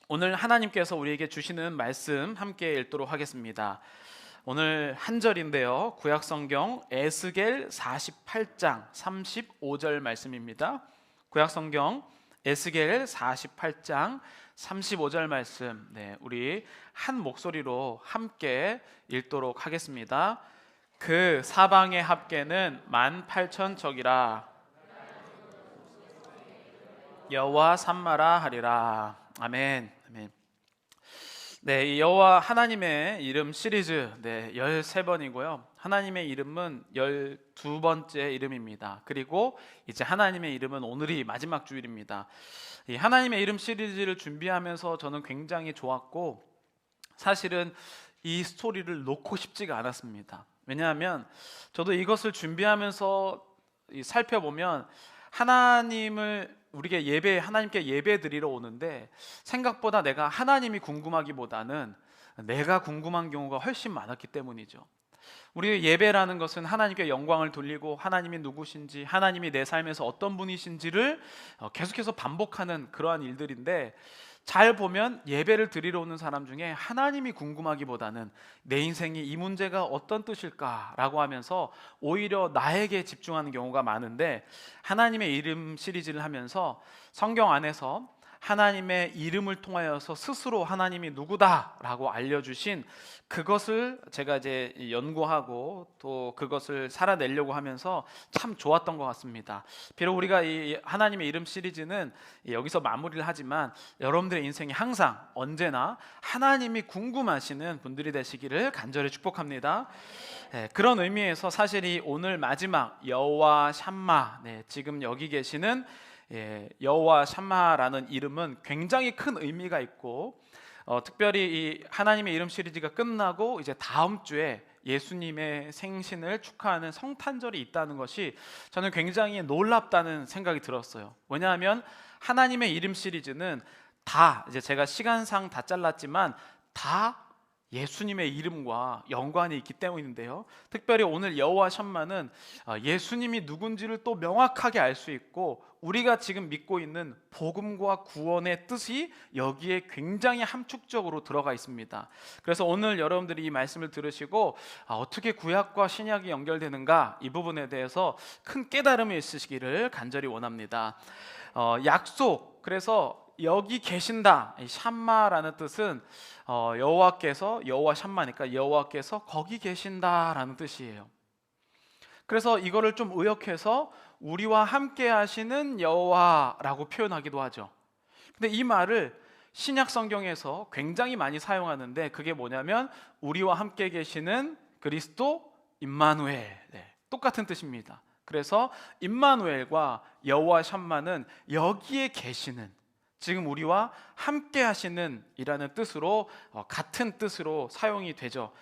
오늘 하나님께서 우리에게 주시는 말씀 함께 읽도록 하겠습니다. 오늘 한 절인데요, 구약성경 에스겔 48장 35절 말씀입니다. 구약성경 에스겔 48장 35절 말씀, 우리 한 목소리로 함께 읽도록 하겠습니다. 그 사방의 합계는 18,000척이라 여호와 삼마라 하리라. 아멘. 아멘. 이 여호와 하나님의 이름 시리즈 13번이고요. 하나님의 이름은 12번째 이름입니다. 그리고 이제 하나님의 이름은 오늘이 마지막 주일입니다. 이 하나님의 이름 시리즈를 준비하면서 저는 굉장히 좋았고, 사실은 이 스토리를 놓고 싶지가 않았습니다. 왜냐하면 저도 이것을 준비하면서 살펴보면 하나님을 우리가 하나님께 예배 드리러 오는데 생각보다 내가 하나님이 궁금하기보다는 내가 궁금한 경우가 훨씬 많았기 때문이죠. 우리의 예배라는 것은 하나님께 영광을 돌리고 하나님이 누구신지, 하나님이 내 삶에서 어떤 분이신지를 계속해서 반복하는 그러한 일들인데, 잘 보면 예배를 드리러 오는 사람 중에 하나님이 궁금하기보다는 내 인생이 이 문제가 어떤 뜻일까라고 하면서 오히려 나에게 집중하는 경우가 많은데, 하나님의 이름 시리즈를 하면서 성경 안에서 하나님의 이름을 통하여서 스스로 하나님이 누구다라고 알려주신 그것을 제가 이제 연구하고 또 그것을 살아내려고 하면서 참 좋았던 것 같습니다. 비록 우리가 이 하나님의 이름 시리즈는 여기서 마무리를 하지만 여러분들의 인생이 항상 언제나 하나님이 궁금하시는 분들이 되시기를 간절히 축복합니다. 그런 의미에서 사실 이 오늘 마지막 여호와 샴마, 지금 여기 계시는 여호와 샴마라는 이름은 굉장히 큰 의미가 있고, 특별히 이 하나님의 이름 시리즈가 끝나고 이제 다음 주에 예수님의 생신을 축하하는 성탄절이 있다는 것이 저는 굉장히 놀랍다는 생각이 들었어요. 왜냐하면 하나님의 이름 시리즈는 다 이제 제가 시간상 다 잘랐지만 다 예수님의 이름과 연관이 있기 때문인데요, 특별히 오늘 여호와 샴마는 예수님이 누군지를 또 명확하게 알 수 있고, 우리가 지금 믿고 있는 복음과 구원의 뜻이 여기에 굉장히 함축적으로 들어가 있습니다. 그래서 오늘 여러분들이 이 말씀을 들으시고 어떻게 구약과 신약이 연결되는가, 이 부분에 대해서 큰 깨달음이 있으시기를 간절히 원합니다. 약속, 그래서 여기 계신다, 이 샴마라는 뜻은 여호와께서, 여호와 샴마니까 여호와께서 거기 계신다라는 뜻이에요. 그래서 이거를 좀 의역해서 우리와 함께 하시는 여호와라고 표현하기도 하죠. 근데 이 말을 신약 성경에서 굉장히 많이 사용하는데, 그게 뭐냐면 우리와 함께 계시는 그리스도 임마누엘, 똑같은 뜻입니다. 그래서 임마누엘과 여호와 샴마는 여기에 계시는, 지금 우리와 함께 하시는 이라는 뜻으로 같은 뜻으로 사용이 되죠.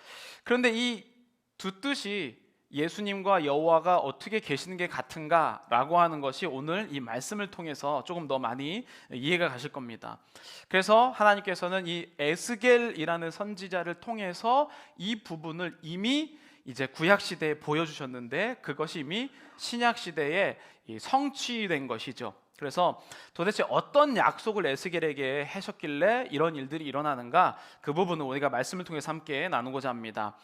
그런데 이 두 뜻이 예수님과 여호와가 어떻게 계시는 게 같은가라고 하는 것이 오늘 이 말씀을 통해서 조금 더 많이 이해가 가실 겁니다. 그래서 하나님께서는 이 에스겔이라는 선지자를 통해서 이 부분을 이미 이제 구약 시대에 보여주셨는데, 그것이 이미 신약 시대에 성취된 것이죠. 그래서 도대체 어떤 약속을 에스겔에게 하셨길래 이런 일들이 일어나는가, 그 부분을 우리가 말씀을 통해서 함께 나누고자 합니다.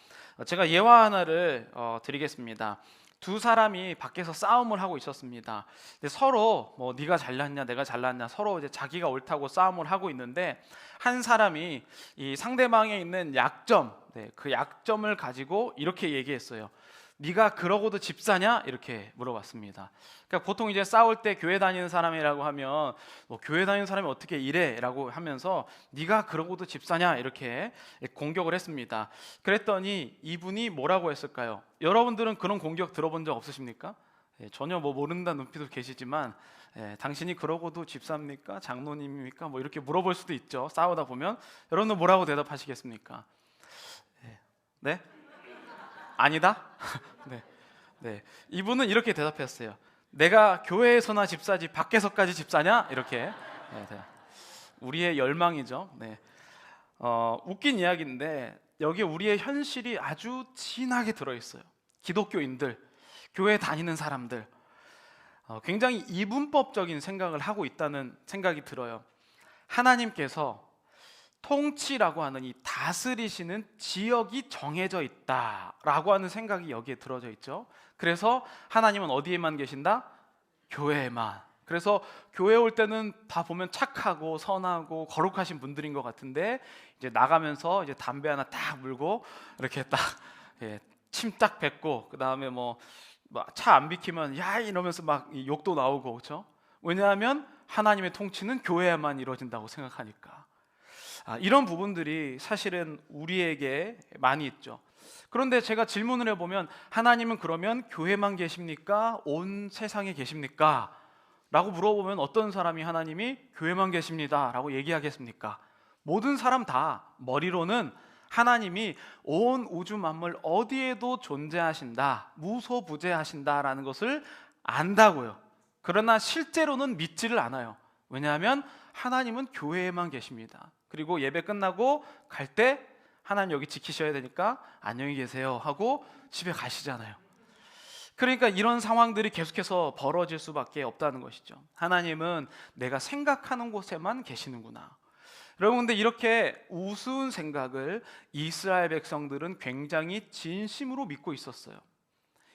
제가 예화 하나를 드리겠습니다. 두 사람이 밖에서 싸움을 하고 있었습니다. 근데 서로 네가 잘났냐 내가 잘났냐 서로 이제 자기가 옳다고 싸움을 하고 있는데, 한 사람이 이 상대방에 있는 약점, 그 약점을 가지고 이렇게 얘기했어요. 네가 그러고도 집사냐? 이렇게 물어봤습니다. 그러니까 보통 이제 싸울 때 교회 다니는 사람이라고 하면 교회 다니는 사람이 어떻게 이래? 라고 하면서 네가 그러고도 집사냐? 이렇게 공격을 했습니다. 그랬더니 이분이 뭐라고 했을까요? 여러분들은 그런 공격 들어본 적 없으십니까? 전혀 모른다는 눈빛도 계시지만, 당신이 그러고도 집사입니까? 장로님입니까? 이렇게 물어볼 수도 있죠. 싸우다 보면. 여러분은 뭐라고 대답하시겠습니까? 네? 아니다? 이분은 이렇게 대답했어요. 내가 교회에서나 집사지 밖에서까지 집사냐? 이렇게. 우리의 열망이죠. 웃긴 이야기인데 여기에 우리의 현실이 아주 진하게 들어있어요. 기독교인들, 교회 다니는 사람들, 굉장히 이분법적인 생각을 하고 있다는 생각이 들어요. 하나님께서 통치라고 하는 이 다스리시는 지역이 정해져 있다라고 하는 생각이 여기에 들어져 있죠. 그래서 하나님은 어디에만 계신다? 교회에만. 그래서 교회 올 때는 다 보면 착하고 선하고 거룩하신 분들인 것 같은데 이제 나가면서 이제 담배 하나 딱 물고 이렇게 딱 침 딱 뱉고 그 다음에 뭐 차 안 비키면 야 이러면서 막 욕도 나오고 그렇죠? 왜냐하면 하나님의 통치는 교회에만 이루어진다고 생각하니까. 이런 부분들이 사실은 우리에게 많이 있죠. 그런데 제가 질문을 해보면 하나님은 그러면 교회만 계십니까? 온 세상에 계십니까? 라고 물어보면 어떤 사람이 하나님이 교회만 계십니다 라고 얘기하겠습니까? 모든 사람 다 머리로는 하나님이 온 우주 만물 어디에도 존재하신다, 무소부재하신다라는 것을 안다고요. 그러나 실제로는 믿지를 않아요. 왜냐하면 하나님은 교회에만 계십니다. 그리고 예배 끝나고 갈 때 하나님 여기 지키셔야 되니까 안녕히 계세요 하고 집에 가시잖아요. 그러니까 이런 상황들이 계속해서 벌어질 수밖에 없다는 것이죠. 하나님은 내가 생각하는 곳에만 계시는구나. 여러분, 근데 이렇게 우스운 생각을 이스라엘 백성들은 굉장히 진심으로 믿고 있었어요.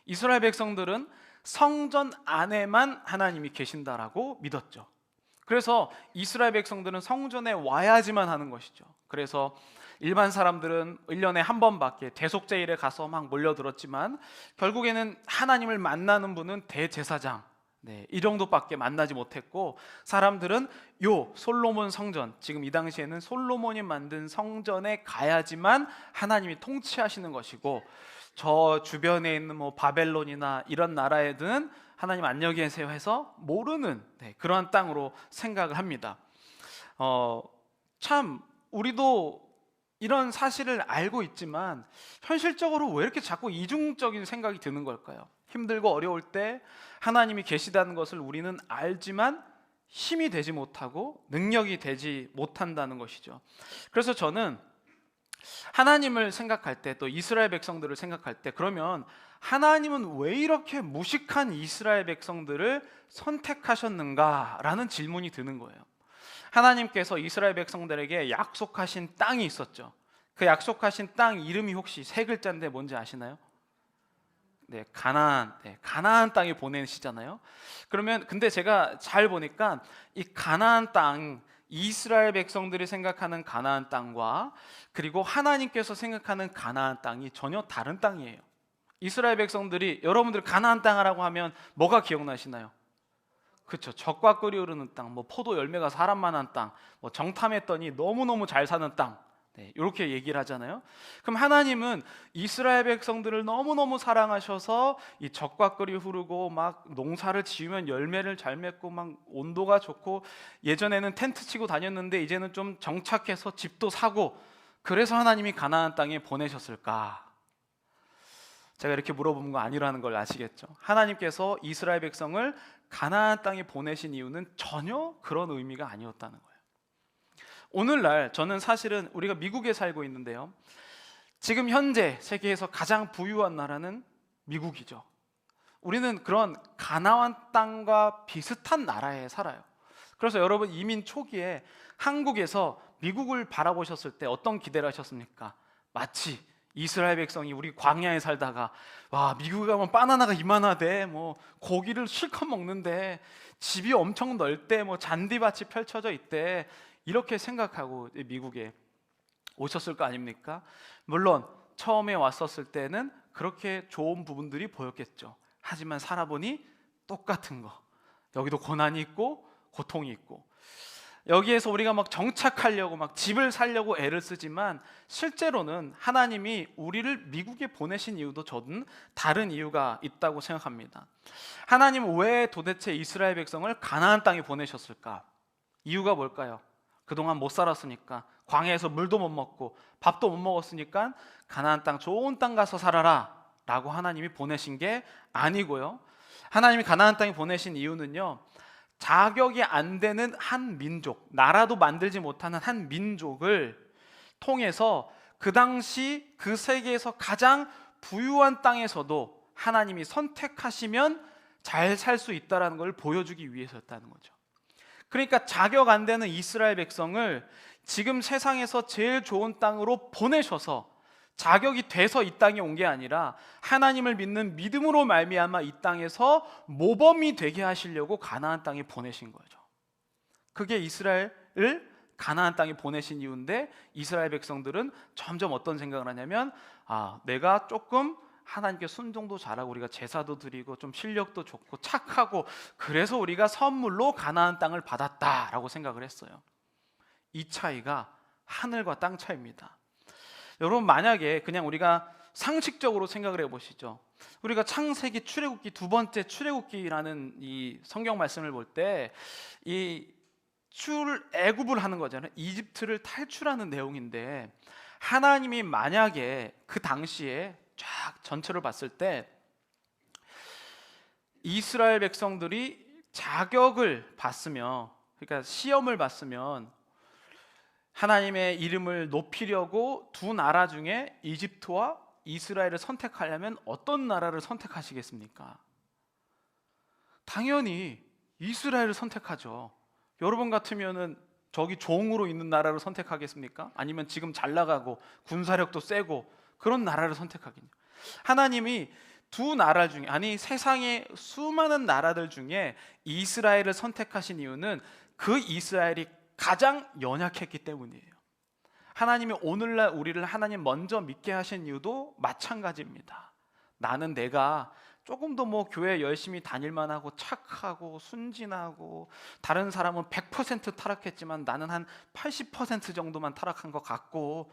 이스라엘 백성들은 성전 안에만 하나님이 계신다라고 믿었죠. 그래서 이스라엘 백성들은 성전에 와야지만 하는 것이죠. 그래서 일반 사람들은 1년에 한 번밖에 대속제일에 가서 막 몰려들었지만 결국에는 하나님을 만나는 분은 대제사장, 이 정도밖에 만나지 못했고, 사람들은 요 솔로몬 성전, 지금 이 당시에는 솔로몬이 만든 성전에 가야지만 하나님이 통치하시는 것이고, 저 주변에 있는 뭐 바벨론이나 이런 나라에는 하나님 안녕히 계세요 해서 모르는 그러한 땅으로 생각을 합니다. 참 우리도 이런 사실을 알고 있지만 현실적으로 왜 이렇게 자꾸 이중적인 생각이 드는 걸까요? 힘들고 어려울 때 하나님이 계시다는 것을 우리는 알지만 힘이 되지 못하고 능력이 되지 못한다는 것이죠. 그래서 저는 하나님을 생각할 때, 또 이스라엘 백성들을 생각할 때, 그러면 하나님은 왜 이렇게 무식한 이스라엘 백성들을 선택하셨는가라는 질문이 드는 거예요. 하나님께서 이스라엘 백성들에게 약속하신 땅이 있었죠. 그 약속하신 땅 이름이 혹시 세 글자인데 뭔지 아시나요? 가나안. 가나안 땅에 보내시잖아요. 그러면 근데 제가 잘 보니까 이 가나안 땅, 이스라엘 백성들이 생각하는 가나안 땅과 그리고 하나님께서 생각하는 가나안 땅이 전혀 다른 땅이에요. 이스라엘 백성들이, 여러분들 가나안 땅이라고 하면 뭐가 기억나시나요? 그렇죠. 젖과 꿀이 흐르는 땅, 뭐 포도 열매가 사람만한 땅, 뭐 정탐했더니 너무너무 잘 사는 땅, 이렇게 얘기를 하잖아요. 그럼 하나님은 이스라엘 백성들을 너무너무 사랑하셔서 이 젖과 꿀이 흐르고 막 농사를 지으면 열매를 잘 맺고 막 온도가 좋고, 예전에는 텐트 치고 다녔는데 이제는 좀 정착해서 집도 사고, 그래서 하나님이 가나안 땅에 보내셨을까? 제가 이렇게 물어보는 거 아니라는 걸 아시겠죠? 하나님께서 이스라엘 백성을 가나안 땅에 보내신 이유는 전혀 그런 의미가 아니었다는 거예요. 오늘날 저는 사실은 우리가 미국에 살고 있는데요, 지금 현재 세계에서 가장 부유한 나라는 미국이죠. 우리는 그런 가나안 땅과 비슷한 나라에 살아요. 그래서 여러분, 이민 초기에 한국에서 미국을 바라보셨을 때 어떤 기대를 하셨습니까? 마치 이스라엘 백성이 우리 광야에 살다가 와, 미국에 가면 바나나가 이만하대, 뭐 고기를 실컷 먹는데, 집이 엄청 넓대, 뭐 잔디밭이 펼쳐져 있대, 이렇게 생각하고 미국에 오셨을 거 아닙니까? 물론 처음에 왔었을 때는 그렇게 좋은 부분들이 보였겠죠. 하지만 살아보니 똑같은 거, 여기도 고난이 있고 고통이 있고, 여기에서 우리가 막 정착하려고 막 집을 살려고 애를 쓰지만 실제로는 하나님이 우리를 미국에 보내신 이유도 저는 다른 이유가 있다고 생각합니다. 하나님은 왜 도대체 이스라엘 백성을 가나안 땅에 보내셨을까? 이유가 뭘까요? 그동안 못 살았으니까, 광야에서 물도 못 먹고 밥도 못 먹었으니까 가나안 땅, 좋은 땅 가서 살아라 라고 하나님이 보내신 게 아니고요, 하나님이 가나안 땅에 보내신 이유는요, 자격이 안 되는 한 민족, 나라도 만들지 못하는 한 민족을 통해서 그 당시 그 세계에서 가장 부유한 땅에서도 하나님이 선택하시면 잘 살 수 있다는 걸 보여주기 위해서였다는 거죠. 그러니까 자격 안 되는 이스라엘 백성을 지금 세상에서 제일 좋은 땅으로 보내셔서 자격이 돼서 이 땅에 온 게 아니라 하나님을 믿는 믿음으로 말미암아 이 땅에서 모범이 되게 하시려고 가나안 땅에 보내신 거죠. 그게 이스라엘을 가나안 땅에 보내신 이유인데, 이스라엘 백성들은 점점 어떤 생각을 하냐면, 내가 조금 하나님께 순종도 잘하고 우리가 제사도 드리고 좀 실력도 좋고 착하고 그래서 우리가 선물로 가나안 땅을 받았다라고 생각을 했어요. 이 차이가 하늘과 땅 차이입니다. 여러분, 만약에 그냥 우리가 상식적으로 생각을 해보시죠. 우리가 창세기 출애굽기 두 번째 출애굽기라는 이 성경 말씀을 볼 때 이 출애굽을 하는 거잖아요. 이집트를 탈출하는 내용인데, 하나님이 만약에 그 당시에 쫙 전체를 봤을 때 이스라엘 백성들이 자격을 봤으면, 그러니까 시험을 봤으면 하나님의 이름을 높이려고 두 나라 중에 이집트와 이스라엘을 선택하려면 어떤 나라를 선택하시겠습니까? 당연히 이스라엘을 선택하죠. 여러분 같으면은 저기 종으로 있는 나라를 선택하겠습니까? 아니면 지금 잘 나가고 군사력도 세고 그런 나라를 선택하겠냐? 하나님이 두 나라 중에, 아니 세상의 수많은 나라들 중에 이스라엘을 선택하신 이유는 그 이스라엘이 가장 연약했기 때문이에요. 하나님이 오늘날 우리를 하나님 먼저 믿게 하신 이유도 마찬가지입니다. 나는 내가 조금 더 교회 열심히 다닐만 하고 착하고 순진하고, 다른 사람은 100% 타락했지만 나는 한 80% 정도만 타락한 것 같고,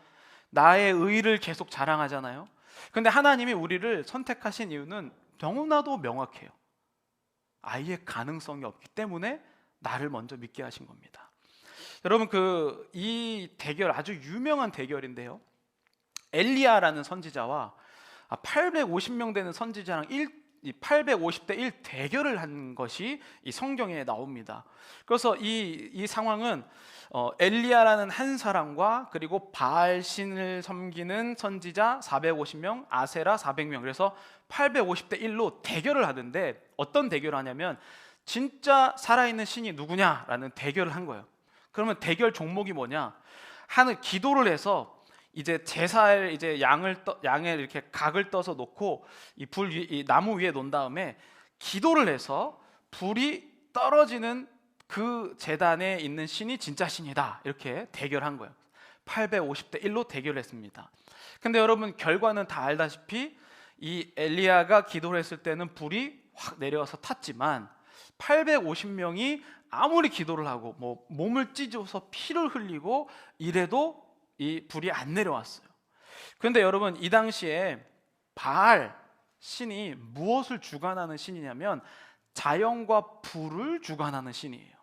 나의 의를 계속 자랑하잖아요. 근데 하나님이 우리를 선택하신 이유는 너무나도 명확해요. 아예 가능성이 없기 때문에 나를 먼저 믿게 하신 겁니다. 여러분, 이 대결 아주 유명한 대결인데요, 엘리야라는 선지자와 850명 되는 선지자랑 850대 1 대결을 한 것이 이 성경에 나옵니다. 그래서 이 상황은 엘리야라는 한 사람과 그리고 바알 신을 섬기는 선지자 450명, 아세라 400명, 그래서 850대 1로 대결을 하는데, 어떤 대결을 하냐면 진짜 살아있는 신이 누구냐라는 대결을 한 거예요. 그러면 대결 종목이 뭐냐? 하늘 기도를 해서 이제 제사를 이제 양을 이렇게 각을 떠서 놓고 이 나무 위에 놓은 다음에 기도를 해서 불이 떨어지는 그 제단에 있는 신이 진짜 신이다, 이렇게 대결한 거예요. 850대 1로 대결했습니다. 근데 여러분, 결과는 다 알다시피 이 엘리야가 기도를 했을 때는 불이 확 내려와서 탔지만 850명이 아무리 기도를 하고 몸을 찢어서 피를 흘리고 이래도 이 불이 안 내려왔어요. 그런데 여러분, 이 당시에 바알 신이 무엇을 주관하는 신이냐면 자연과 불을 주관하는 신이에요.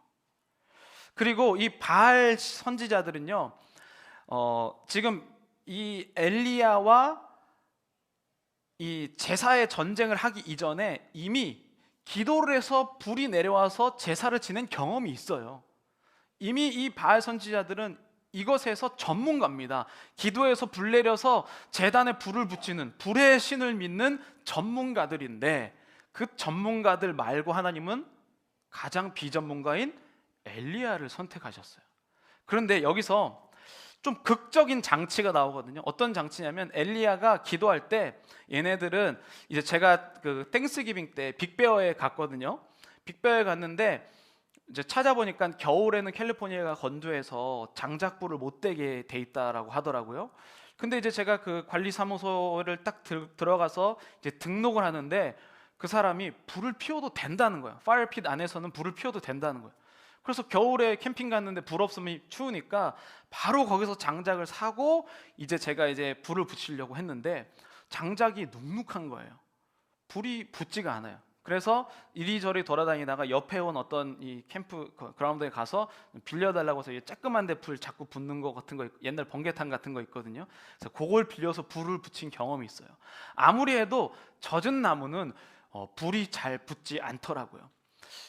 그리고 이 바알 선지자들은요, 지금 이 엘리야와 이 제사의 전쟁을 하기 이전에 이미 기도를 해서 불이 내려와서 제사를 지낸 경험이 있어요. 이미 이 바알 선지자들은 이것에서 전문가입니다. 기도해서 불 내려서 제단에 불을 붙이는 불의 신을 믿는 전문가들인데, 그 전문가들 말고 하나님은 가장 비전문가인 엘리야를 선택하셨어요. 그런데 여기서 좀 극적인 장치가 나오거든요. 어떤 장치냐면, 엘리야가 기도할 때 얘네들은 이제 제가 땡스기빙 때 빅베어에 갔거든요. 빅베어에 갔는데 이제 찾아보니까 겨울에는 캘리포니아가 건조해서 장작불을 못 대게 돼 있다라고 하더라고요. 근데 이제 제가 그 관리사무소를 딱 들어가서 이제 등록을 하는데, 그 사람이 불을 피워도 된다는 거예요. 파이어핏 안에서는 불을 피워도 된다는 거예요. 그래서 겨울에 캠핑 갔는데 불 없으면 추우니까 바로 거기서 장작을 사고 이제 제가 이제 불을 붙이려고 했는데 장작이 눅눅한 거예요. 불이 붙지가 않아요. 그래서 이리저리 돌아다니다가 옆에 온 어떤 이 캠프 그라운드에 가서 빌려달라고 해서 쬐끄만데 불 자꾸 붙는 거 같은 거, 옛날 번개탄 같은 거 있거든요. 그래서 그걸 빌려서 불을 붙인 경험이 있어요. 아무리 해도 젖은 나무는 불이 잘 붙지 않더라고요.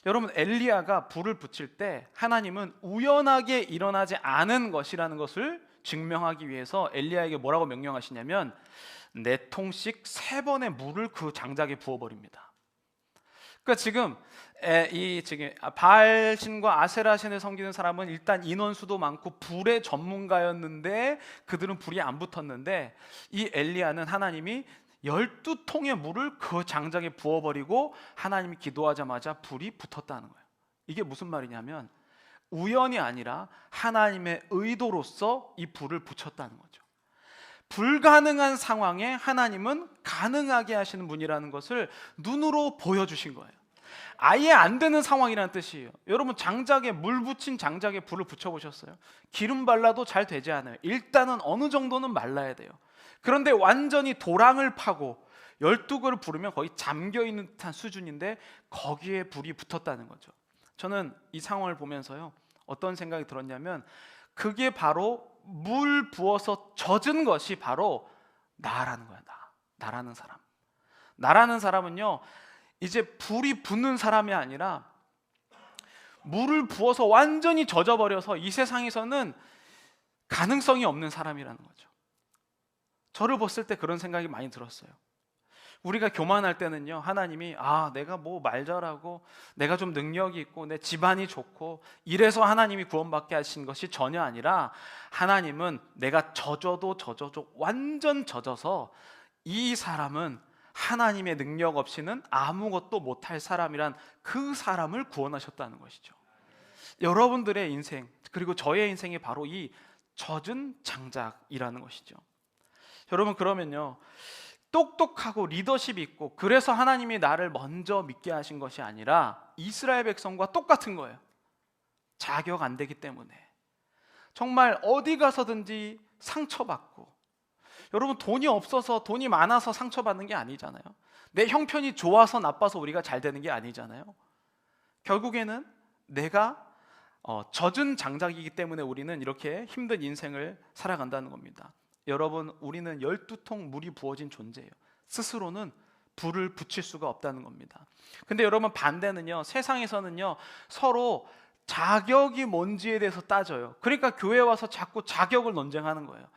여러분, 엘리야가 불을 붙일 때 하나님은 우연하게 일어나지 않은 것이라는 것을 증명하기 위해서 엘리야에게 뭐라고 명령하시냐면 4통씩 3번의 물을 그 장작에 부어버립니다. 그러니까 지금 이 지금 바알 신과 아세라 신을 섬기는 사람은 일단 인원수도 많고 불의 전문가였는데 그들은 불이 안 붙었는데, 이 엘리야는 하나님이 12통의 물을 그 장작에 부어버리고 하나님이 기도하자마자 불이 붙었다는 거예요. 이게 무슨 말이냐면 우연이 아니라 하나님의 의도로서 이 불을 붙였다는 거죠. 불가능한 상황에 하나님은 가능하게 하시는 분이라는 것을 눈으로 보여주신 거예요. 아예 안 되는 상황이라는 뜻이에요. 여러분, 장작에 물 붙인 장작에 불을 붙여보셨어요? 기름 발라도 잘 되지 않아요. 일단은 어느 정도는 말라야 돼요. 그런데 완전히 도랑을 파고 12그릇 부르면 거의 잠겨있는 듯한 수준인데 거기에 불이 붙었다는 거죠. 저는 이 상황을 보면서요, 어떤 생각이 들었냐면 그게 바로 물 부어서 젖은 것이 바로 나라는 거야. 나라는 사람. 나라는 사람은요, 이제 불이 붙는 사람이 아니라 물을 부어서 완전히 젖어버려서 이 세상에서는 가능성이 없는 사람이라는 거죠. 저를 봤을 때 그런 생각이 많이 들었어요. 우리가 교만할 때는요, 하나님이 내가 뭐 말 잘하고 내가 좀 능력이 있고 내 집안이 좋고 이래서 하나님이 구원받게 하신 것이 전혀 아니라, 하나님은 내가 젖어도 완전 젖어서 이 사람은 하나님의 능력 없이는 아무것도 못할 사람이란 그 사람을 구원하셨다는 것이죠. 여러분들의 인생, 그리고 저의 인생이 바로 이 젖은 장작이라는 것이죠. 여러분, 그러면요, 똑똑하고 리더십이 있고 그래서 하나님이 나를 먼저 믿게 하신 것이 아니라 이스라엘 백성과 똑같은 거예요. 자격 안 되기 때문에 정말 어디 가서든지 상처받고, 여러분, 돈이 없어서, 돈이 많아서 상처받는 게 아니잖아요. 내 형편이 좋아서 나빠서 우리가 잘 되는 게 아니잖아요. 결국에는 내가 젖은 장작이기 때문에 우리는 이렇게 힘든 인생을 살아간다는 겁니다. 여러분, 우리는 12통 물이 부어진 존재예요. 스스로는 불을 붙일 수가 없다는 겁니다. 근데 여러분, 반대는요, 세상에서는요 서로 자격이 뭔지에 대해서 따져요. 그러니까 교회 와서 자꾸 자격을 논쟁하는 거예요.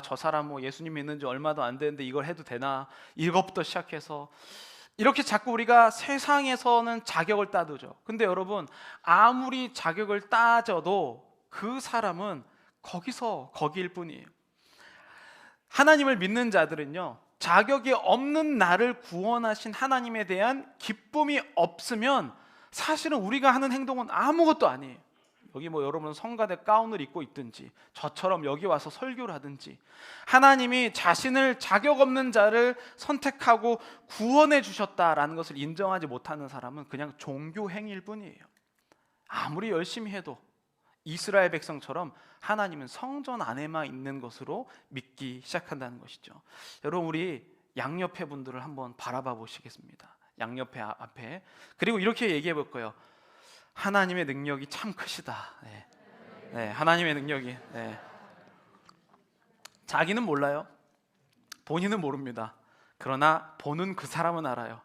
저 사람 뭐 예수님 믿는 지 얼마도 안 되는데 이걸 해도 되나, 이것부터 시작해서 이렇게 자꾸 우리가 세상에서는 자격을 따두죠. 근데 여러분, 아무리 자격을 따져도 그 사람은 거기일 뿐이에요. 하나님을 믿는 자들은요, 자격이 없는 나를 구원하신 하나님에 대한 기쁨이 없으면 사실은 우리가 하는 행동은 아무것도 아니에요. 여기 뭐 여러분 성가대 가운을 입고 있든지 저처럼 여기 와서 설교를 하든지, 하나님이 자신을 자격 없는 자를 선택하고 구원해 주셨다라는 것을 인정하지 못하는 사람은 그냥 종교 행위일 뿐이에요. 아무리 열심히 해도 이스라엘 백성처럼 하나님은 성전 안에만 있는 것으로 믿기 시작한다는 것이죠. 여러분, 우리 양옆에 분들을 한번 바라봐 보시겠습니다. 양옆에 앞에. 그리고 이렇게 얘기해 볼 거예요. 하나님의 능력이 참 크시다. 네, 하나님의 능력이. 자기는 몰라요. 본인은 모릅니다. 그러나 보는 그 사람은 알아요.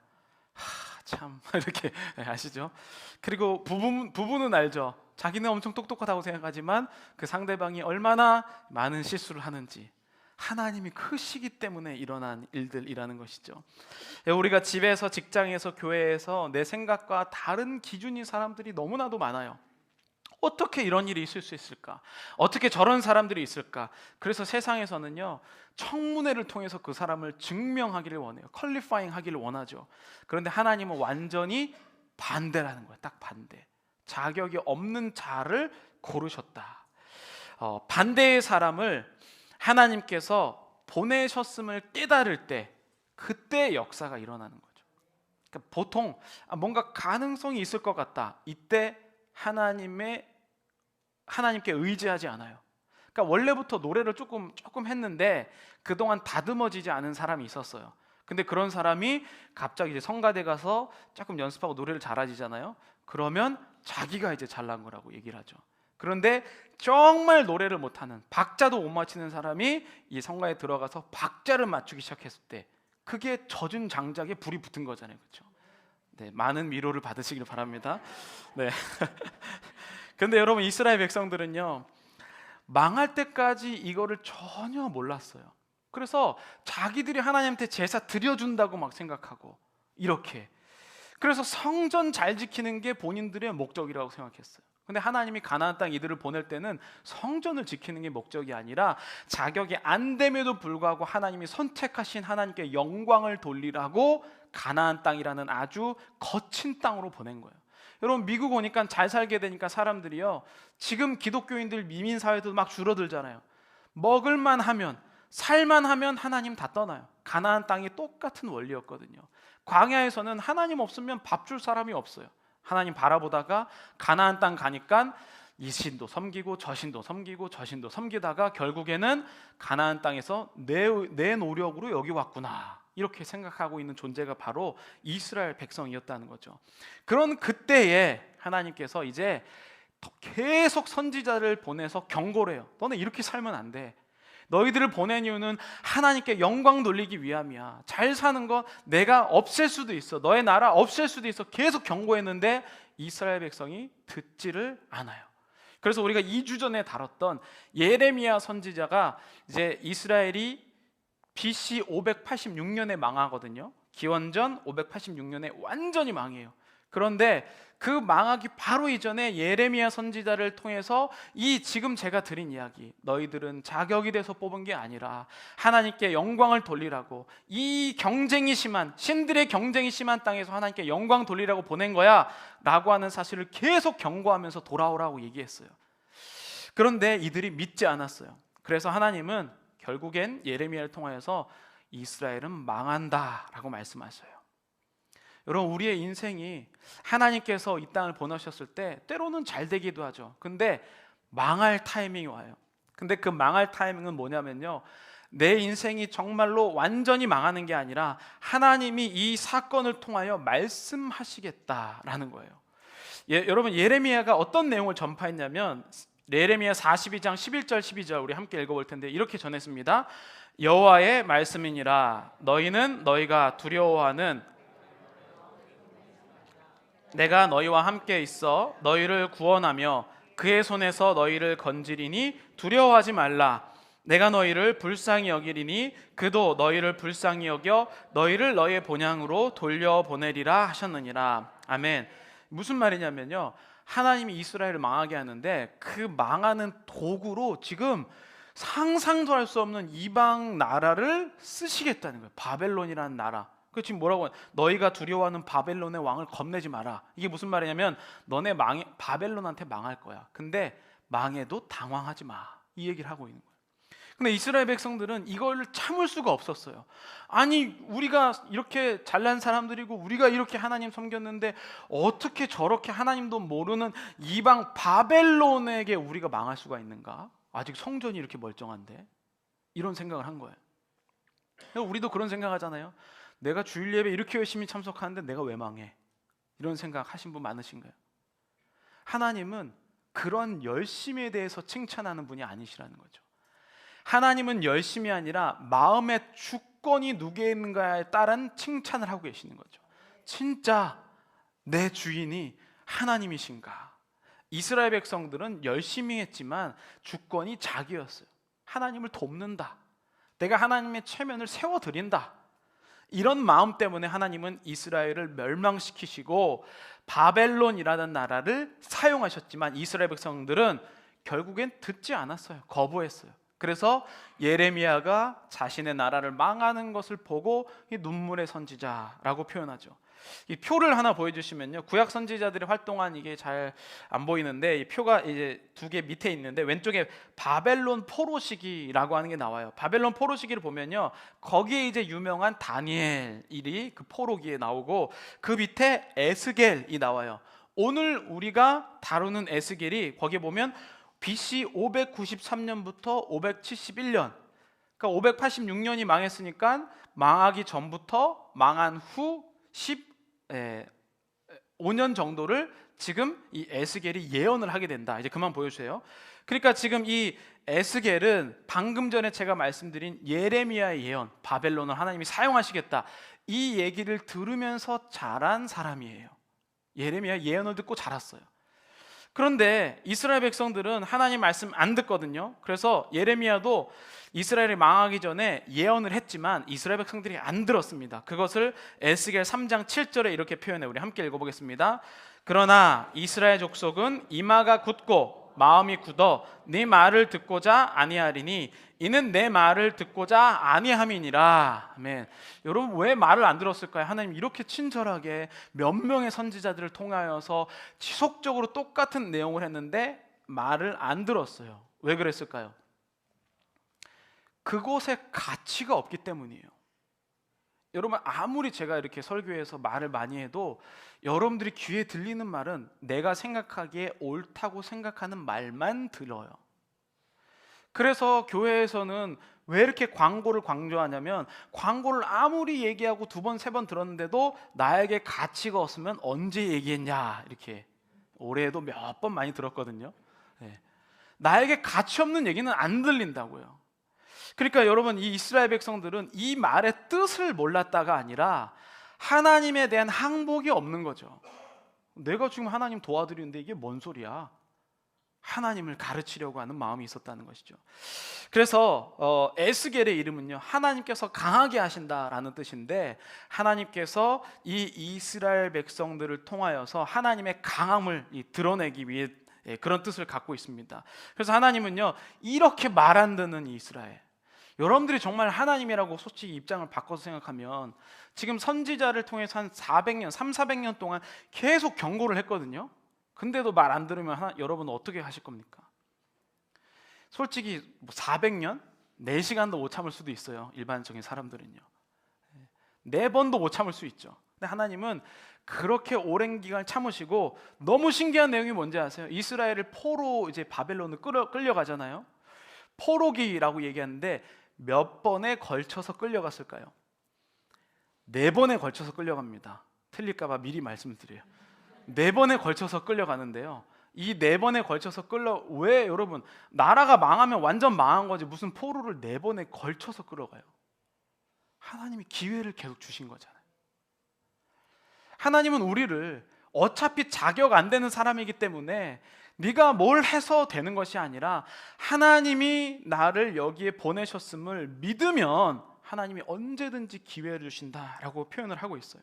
참 이렇게 아시죠? 그리고 부부는 알죠. 자기는 엄청 똑똑하다고 생각하지만 그 상대방이 얼마나 많은 실수를 하는지. 하나님이 크시기 때문에 일어난 일들이라는 것이죠. 우리가 집에서, 직장에서, 교회에서 내 생각과 다른 기준인 사람들이 너무나도 많아요. 어떻게 이런 일이 있을 수 있을까? 어떻게 저런 사람들이 있을까? 그래서 세상에서는요, 청문회를 통해서 그 사람을 증명하기를 원해요. 퀄리파잉 하기를 원하죠. 그런데 하나님은 완전히 반대라는 거예요. 딱 반대. 자격이 없는 자를 고르셨다. 반대의 사람을 하나님께서 보내셨음을 깨달을 때, 그때 역사가 일어나는 거죠. 그러니까 보통 뭔가 가능성이 있을 것 같다, 이때 하나님께 의지하지 않아요. 그러니까 원래부터 노래를 조금 했는데 그동안 다듬어지지 않은 사람이 있었어요. 근데 그런 사람이 갑자기 이제 성가대 가서 조금 연습하고 노래를 잘하지잖아요. 그러면 자기가 이제 잘난 거라고 얘기를 하죠. 그런데 정말 노래를 못하는, 박자도 못 맞히는 사람이 이 성가에 들어가서 박자를 맞추기 시작했을 때, 그게 젖은 장작에 불이 붙은 거잖아요, 그렇죠? 네, 많은 위로를 받으시길 바랍니다. 네. 근데 여러분, 이스라엘 백성들은요, 망할 때까지 이거를 전혀 몰랐어요. 그래서 자기들이 하나님한테 제사 드려준다고 막 생각하고 이렇게. 그래서 성전 잘 지키는 게 본인들의 목적이라고 생각했어요. 근데 하나님이 가나안 땅 이들을 보낼 때는 성전을 지키는 게 목적이 아니라 자격이 안 됨에도 불구하고 하나님이 선택하신 하나님께 영광을 돌리라고 가나안 땅이라는 아주 거친 땅으로 보낸 거예요. 여러분, 미국 오니까 잘 살게 되니까 사람들이요, 지금 기독교인들 이민 사회도 막 줄어들잖아요. 먹을만 하면, 살만 하면 하나님 다 떠나요. 가나안 땅이 똑같은 원리였거든요. 광야에서는 하나님 없으면 밥 줄 사람이 없어요. 하나님 바라보다가 가나안 땅 가니까 이 신도 섬기고 저 신도 섬기고 저 신도 섬기다가 결국에는 가나안 땅에서 내 노력으로 여기 왔구나, 이렇게 생각하고 있는 존재가 바로 이스라엘 백성이었다는 거죠. 그런 그때에 하나님께서 이제 계속 선지자를 보내서 경고를 해요. 너네 이렇게 살면 안 돼. 너희들을 보낸 이유는 하나님께 영광 돌리기 위함이야. 잘 사는 거 내가 없앨 수도 있어. 너의 나라 없앨 수도 있어. 계속 경고했는데 이스라엘 백성이 듣지를 않아요. 그래서 우리가 2주 전에 다뤘던 예레미야 선지자가 이제 이스라엘이 BC 586년에 망하거든요. 기원전 586년에 완전히 망해요. 그런데 그 망하기 바로 이전에 예레미야 선지자를 통해서 이 지금 제가 드린 이야기, 너희들은 자격이 돼서 뽑은 게 아니라 하나님께 영광을 돌리라고, 이 경쟁이 심한, 신들의 경쟁이 심한 땅에서 하나님께 영광 돌리라고 보낸 거야 라고 하는 사실을 계속 경고하면서 돌아오라고 얘기했어요. 그런데 이들이 믿지 않았어요. 그래서 하나님은 결국엔 예레미야를 통하여서 이스라엘은 망한다 라고 말씀하셔요. 여러분, 우리의 인생이 하나님께서 이 땅을 보내셨을 때 때로는 잘 되기도 하죠. 근데 망할 타이밍이 와요. 근데 그 망할 타이밍은 뭐냐면요, 내 인생이 정말로 완전히 망하는 게 아니라 하나님이 이 사건을 통하여 말씀하시겠다라는 거예요. 여러분, 예레미야가 어떤 내용을 전파했냐면 예레미야 42장 11절 12절 우리 함께 읽어볼 텐데 이렇게 전했습니다. 여호와의 말씀이니라. 너희는 너희가 두려워하는 내가 너희와 함께 있어 너희를 구원하며 그의 손에서 너희를 건지리니 두려워하지 말라. 내가 너희를 불쌍히 여기리니 그도 너희를 불쌍히 여겨 너희를 너희의 본향으로 돌려보내리라 하셨느니라. 아멘. 무슨 말이냐면요, 하나님이 이스라엘을 망하게 하는데 그 망하는 도구로 지금 상상도 할 수 없는 이방 나라를 쓰시겠다는 거예요. 바벨론이라는 나라. 그 지금 뭐라고, 너희가 두려워하는 바벨론의 왕을 겁내지 마라. 이게 무슨 말이냐면 너네 바벨론한테 망할 거야. 근데 망해도 당황하지 마, 이 얘기를 하고 있는 거예요. 근데 이스라엘 백성들은 이걸 참을 수가 없었어요. 아니, 우리가 이렇게 잘난 사람들이고 우리가 이렇게 하나님 섬겼는데 어떻게 저렇게 하나님도 모르는 이방 바벨론에게 우리가 망할 수가 있는가? 아직 성전이 이렇게 멀쩡한데, 이런 생각을 한 거예요. 우리도 그런 생각하잖아요. 내가 주일 예배 이렇게 열심히 참석하는데 내가 왜 망해? 이런 생각 하신 분 많으신가요? 하나님은 그런 열심에 대해서 칭찬하는 분이 아니시라는 거죠. 하나님은 열심이 아니라 마음의 주권이 누구에 있는가에 따른 칭찬을 하고 계시는 거죠. 진짜 내 주인이 하나님이신가? 이스라엘 백성들은 열심히 했지만 주권이 자기였어요. 하나님을 돕는다, 내가 하나님의 체면을 세워드린다, 이런 마음 때문에 하나님은 이스라엘을 멸망시키시고 바벨론이라는 나라를 사용하셨지만 이스라엘 백성들은 결국엔 듣지 않았어요. 거부했어요. 그래서 예레미야가 자신의 나라를 망하는 것을 보고 눈물의 선지자라고 표현하죠. 이 표를 하나 보여주시면요, 구약 선지자들이 활동한, 이게 잘 안 보이는데 이 표가 이제 두 개 밑에 있는데 왼쪽에 바벨론 포로 시기라고 하는 게 나와요. 바벨론 포로 시기를 보면요, 거기에 이제 유명한 다니엘이 그 포로기에 나오고 그 밑에 에스겔이 나와요. 오늘 우리가 다루는 에스겔이 거기에 보면 BC 593년부터 571년, 그러니까 586년이 망했으니까 망하기 전부터 망한 후 15년 정도를 지금 이 에스겔이 예언을 하게 된다. 이제 그만 보여주세요. 그러니까 지금 이 에스겔은 방금 전에 제가 말씀드린 예레미야의 예언, 바벨론을 하나님이 사용하시겠다, 이 얘기를 들으면서 자란 사람이에요. 예레미야 예언을 듣고 자랐어요. 그런데 이스라엘 백성들은 하나님 말씀 안 듣거든요. 그래서 예레미야도 이스라엘이 망하기 전에 예언을 했지만 이스라엘 백성들이 안 들었습니다. 그것을 에스겔 3장 7절에 이렇게 표현해, 우리 함께 읽어보겠습니다. 그러나 이스라엘 족속은 이마가 굳고 마음이 굳어 네 말을 듣고자 아니하리니 이는 내 말을 듣고자 아니함이니라. 아멘. 여러분, 왜 말을 안 들었을까요? 하나님 이렇게 친절하게 몇 명의 선지자들을 통하여서 지속적으로 똑같은 내용을 했는데 말을 안 들었어요. 왜 그랬을까요? 그곳에 가치가 없기 때문이에요. 여러분, 아무리 제가 이렇게 설교에서 말을 많이 해도 여러분들이 귀에 들리는 말은 내가 생각하기에 옳다고 생각하는 말만 들어요. 그래서 교회에서는 왜 이렇게 광고를 강조하냐면, 광고를 아무리 얘기하고 두 번, 세 번 들었는데도 나에게 가치가 없으면 언제 얘기했냐, 이렇게 올해에도 몇 번 많이 들었거든요. 네. 나에게 가치 없는 얘기는 안 들린다고요. 그러니까 여러분, 이 이스라엘 백성들은 이 말의 뜻을 몰랐다가 아니라 하나님에 대한 항복이 없는 거죠. 내가 지금 하나님 도와드리는데 이게 뭔 소리야? 하나님을 가르치려고 하는 마음이 있었다는 것이죠. 그래서 에스겔의 이름은요, 하나님께서 강하게 하신다라는 뜻인데, 하나님께서 이 이스라엘 백성들을 통하여서 하나님의 강함을 드러내기 위해 그런 뜻을 갖고 있습니다. 그래서 하나님은요, 이렇게 말 안 듣는 이스라엘, 여러분들이 정말 하나님이라고 솔직히 입장을 바꿔서 생각하면 지금 선지자를 통해서 한 400년, 300~400년 동안 계속 경고를 했거든요. 근데도 말 안 들으면 여러분은 어떻게 하실 겁니까? 솔직히 400년? 4시간도 못 참을 수도 있어요. 일반적인 사람들은요. 4번도 못 참을 수 있죠. 근데 하나님은 그렇게 오랜 기간 참으시고, 너무 신기한 내용이 뭔지 아세요? 이스라엘을 포로, 이제 바벨론을 끌려가잖아요. 포로기라고 얘기하는데 몇 번에 걸쳐서 끌려갔을까요? 4번에 걸쳐서 끌려갑니다. 틀릴까봐 미리 말씀드려요. 4번에 걸쳐서 끌려가는데요, 이 4번에 걸쳐서 왜 여러분, 나라가 망하면 완전 망한 거지 무슨 포로를 4번에 걸쳐서 끌어가요? 하나님이 기회를 계속 주신 거잖아요. 하나님은 우리를 어차피 자격 안 되는 사람이기 때문에 네가 뭘 해서 되는 것이 아니라 하나님이 나를 여기에 보내셨음을 믿으면 하나님이 언제든지 기회를 주신다라고 표현을 하고 있어요.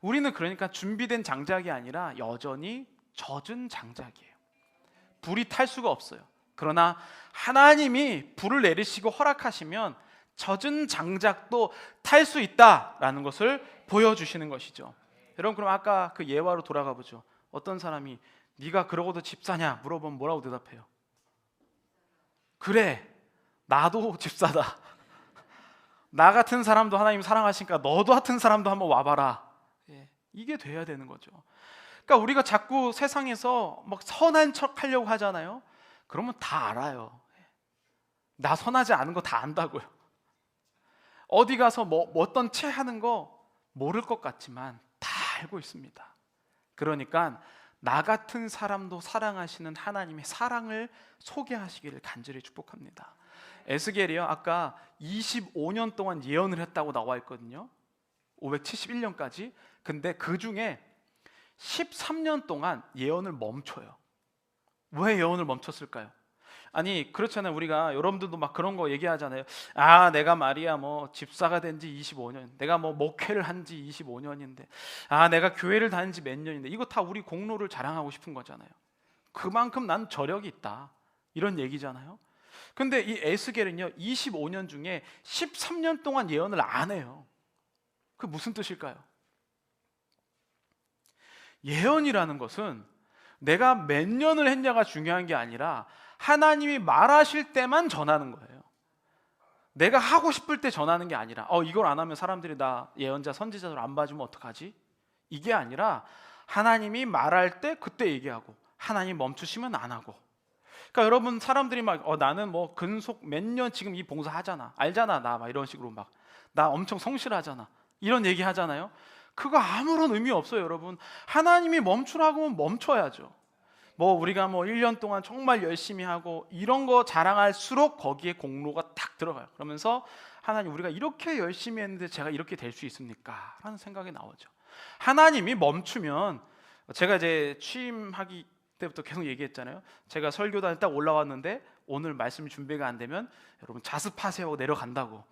우리는 그러니까 준비된 장작이 아니라 여전히 젖은 장작이에요. 불이 탈 수가 없어요. 그러나 하나님이 불을 내리시고 허락하시면 젖은 장작도 탈 수 있다라는 것을 보여주시는 것이죠. 여러분, 그럼 아까 그 예화로 돌아가 보죠. 어떤 사람이 네가 그러고도 집사냐 물어보면 뭐라고 대답해요? 그래, 나도 집사다. 나 같은 사람도 하나님 사랑하시니까 너도 같은 사람도 한번 와봐라. 이게 돼야 되는 거죠. 그러니까 우리가 자꾸 세상에서 막 선한 척 하려고 하잖아요. 그러면 다 알아요. 나 선하지 않은 거 다 안다고요. 어디 가서 뭐 어떤 채 하는 거 모를 것 같지만 다 알고 있습니다. 그러니까 나 같은 사람도 사랑하시는 하나님의 사랑을 소개하시기를 간절히 축복합니다. 에스겔이요, 아까 25년 동안 예언을 했다고 나와 있거든요. 571년까지. 근데 그 중에 13년 동안 예언을 멈춰요. 왜 예언을 멈췄을까요? 아니, 그렇잖아요. 우리가, 여러분들도 막 그런 거 얘기하잖아요. 아, 내가 말이야 뭐 집사가 된 지 25년, 내가 뭐 목회를 한 지 25년인데, 아, 내가 교회를 다닌 지 몇 년인데, 이거 다 우리 공로를 자랑하고 싶은 거잖아요. 그만큼 난 저력이 있다, 이런 얘기잖아요. 근데 이 에스겔은요, 25년 중에 13년 동안 예언을 안 해요. 그 무슨 뜻일까요? 예언이라는 것은 내가 몇 년을 했냐가 중요한 게 아니라 하나님이 말하실 때만 전하는 거예요. 내가 하고 싶을 때 전하는 게 아니라 이걸 안 하면 사람들이 나 예언자, 선지자들 안 봐주면 어떡하지? 이게 아니라 하나님이 말할 때 그때 얘기하고, 하나님 멈추시면 안 하고. 그러니까 여러분, 사람들이 막 나는 뭐 근속 몇 년 지금 이 봉사 하잖아, 알잖아, 나 막 이런 식으로 막 나 엄청 성실하잖아, 이런 얘기 하잖아요. 그거 아무런 의미 없어요. 여러분, 하나님이 멈추라고 하면 멈춰야죠. 뭐 우리가 뭐 1년 동안 정말 열심히 하고 이런 거 자랑할수록 거기에 공로가 딱 들어가요. 그러면서 하나님, 우리가 이렇게 열심히 했는데 제가 이렇게 될 수 있습니까? 라는 생각이 나오죠. 하나님이 멈추면, 제가 이제 취임하기 그때부터 계속 얘기했잖아요. 제가 설교단에 딱 올라왔는데 오늘 말씀 준비가 안 되면 여러분 자습하세요 하고 내려간다고.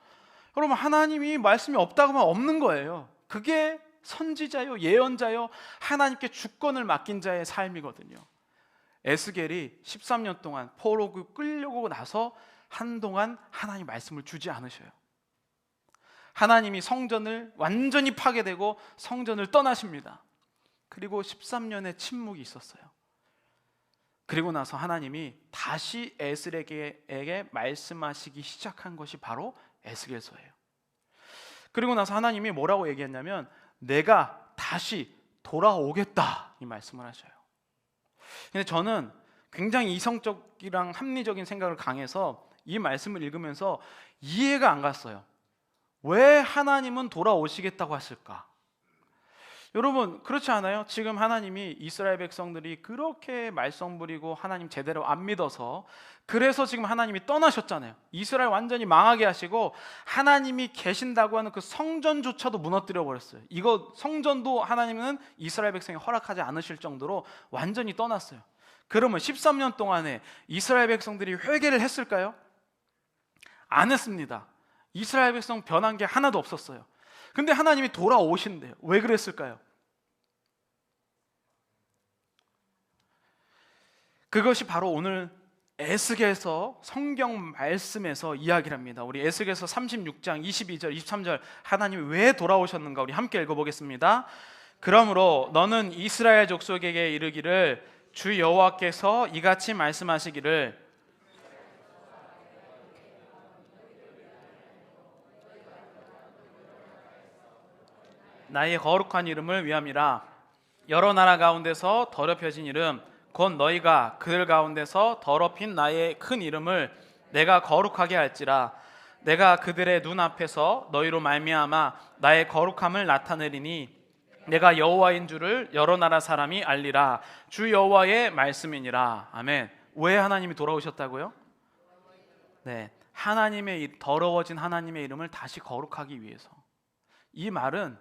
여러분 하나님이 말씀이 없다고 하면 없는 거예요. 그게 선지자요 예언자요 하나님께 주권을 맡긴 자의 삶이거든요. 에스겔이 13년 동안 포로로 끌려고 나서 한동안 하나님 말씀을 주지 않으셔요. 하나님이 성전을 완전히 파괴되고 성전을 떠나십니다. 그리고 13년의 침묵이 있었어요. 그리고 나서 하나님이 다시 에스겔에게 말씀하시기 시작한 것이 바로 에스겔서예요. 그리고 나서 하나님이 뭐라고 얘기했냐면 내가 다시 돌아오겠다 이 말씀을 하셔요. 근데 저는 굉장히 이성적이랑 합리적인 생각을 강해서 이 말씀을 읽으면서 이해가 안 갔어요. 왜 하나님은 돌아오시겠다고 하실까? 여러분 그렇지 않아요? 지금 하나님이 이스라엘 백성들이 그렇게 말썽 부리고 하나님 제대로 안 믿어서 그래서 지금 하나님이 떠나셨잖아요. 이스라엘 완전히 망하게 하시고 하나님이 계신다고 하는 그 성전조차도 무너뜨려 버렸어요. 이거 성전도 하나님은 이스라엘 백성이 허락하지 않으실 정도로 완전히 떠났어요. 그러면 13년 동안에 이스라엘 백성들이 회개를 했을까요? 안 했습니다. 이스라엘 백성 변한 게 하나도 없었어요. 근데 하나님이 돌아오신대요. 왜 그랬을까요? 그것이 바로 오늘 에스겔서 성경 말씀에서 이야기를 합니다. 우리 에스겔서 36장 22절 23절 하나님이 왜 돌아오셨는가 우리 함께 읽어보겠습니다. 그러므로 너는 이스라엘 족속에게 이르기를 주 여호와께서 이같이 말씀하시기를 나의 거룩한 이름을 위함이라. 여러 나라 가운데서 더럽혀진 이름 곧 너희가 그들 가운데서 더럽힌 나의 큰 이름을 내가 거룩하게 할지라. 내가 그들의 눈앞에서 너희로 말미암아 나의 거룩함을 나타내리니 내가 여호와인 줄을 여러 나라 사람이 알리라. 주 여호와의 말씀이니라. 아멘. 왜 하나님이 돌아오셨다고요? 네, 하나님의 더러워진 하나님의 이름을 다시 거룩하기 위해서. 이 말은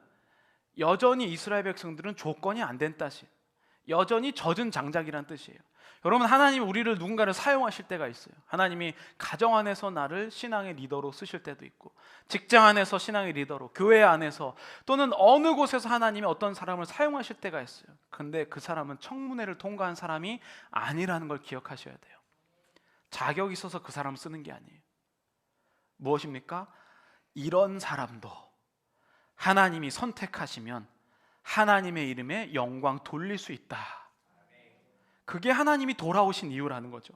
여전히 이스라엘 백성들은 조건이 안 된 뜻이에요. 여전히 젖은 장작이란 뜻이에요. 여러분 하나님이 우리를 누군가를 사용하실 때가 있어요. 하나님이 가정 안에서 나를 신앙의 리더로 쓰실 때도 있고 직장 안에서 신앙의 리더로, 교회 안에서 또는 어느 곳에서 하나님이 어떤 사람을 사용하실 때가 있어요. 근데 그 사람은 청문회를 통과한 사람이 아니라는 걸 기억하셔야 돼요. 자격이 있어서 그 사람을 쓰는 게 아니에요. 무엇입니까? 이런 사람도 하나님이 선택하시면 하나님의 이름에 영광 돌릴 수 있다. 그게 하나님이 돌아오신 이유라는 거죠.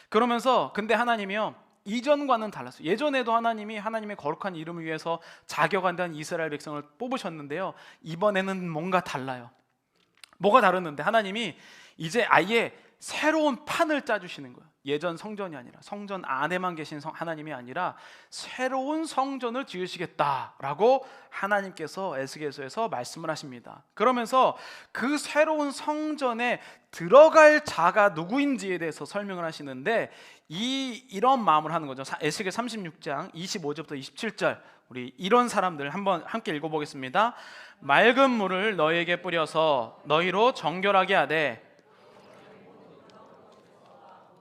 그러면서 근데 하나님이요 이전과는 달랐어요. 예전에도 하나님이 하나님의 거룩한 이름을 위해서 자격 안 된 이스라엘 백성을 뽑으셨는데요, 이번에는 뭔가 달라요. 뭐가 다르는데 하나님이 이제 아예 새로운 판을 짜주시는 거예요. 예전 성전이 아니라 성전 안에만 계신 하나님이 아니라 새로운 성전을 지으시겠다라고 하나님께서 에스겔서에서 말씀을 하십니다. 그러면서 그 새로운 성전에 들어갈 자가 누구인지에 대해서 설명을 하시는데 이런 마음을 하는 거죠. 에스겔 36장 25절부터 27절 우리 이런 사람들 한번 함께 읽어보겠습니다. 맑은 물을 너희에게 뿌려서 너희로 정결하게 하되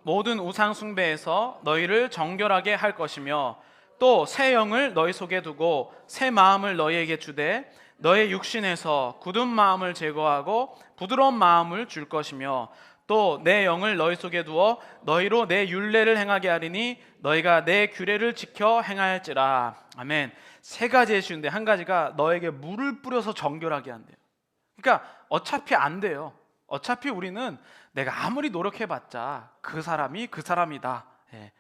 모든 우상 숭배에서 너희를 정결하게 할 것이며 또 새 영을 너희 속에 두고 새 마음을 너희에게 주되 너의 육신에서 굳은 마음을 제거하고 부드러운 마음을 줄 것이며 또 내 영을 너희 속에 두어 너희로 내 율례를 행하게 하리니 너희가 내 규례를 지켜 행할지라. 아멘. 세 가지 해주는데 한 가지가 너에게 물을 뿌려서 정결하게 한대요. 그러니까 어차피 안 돼요. 어차피 우리는 내가 아무리 노력해봤자 그 사람이 그 사람이다. 예.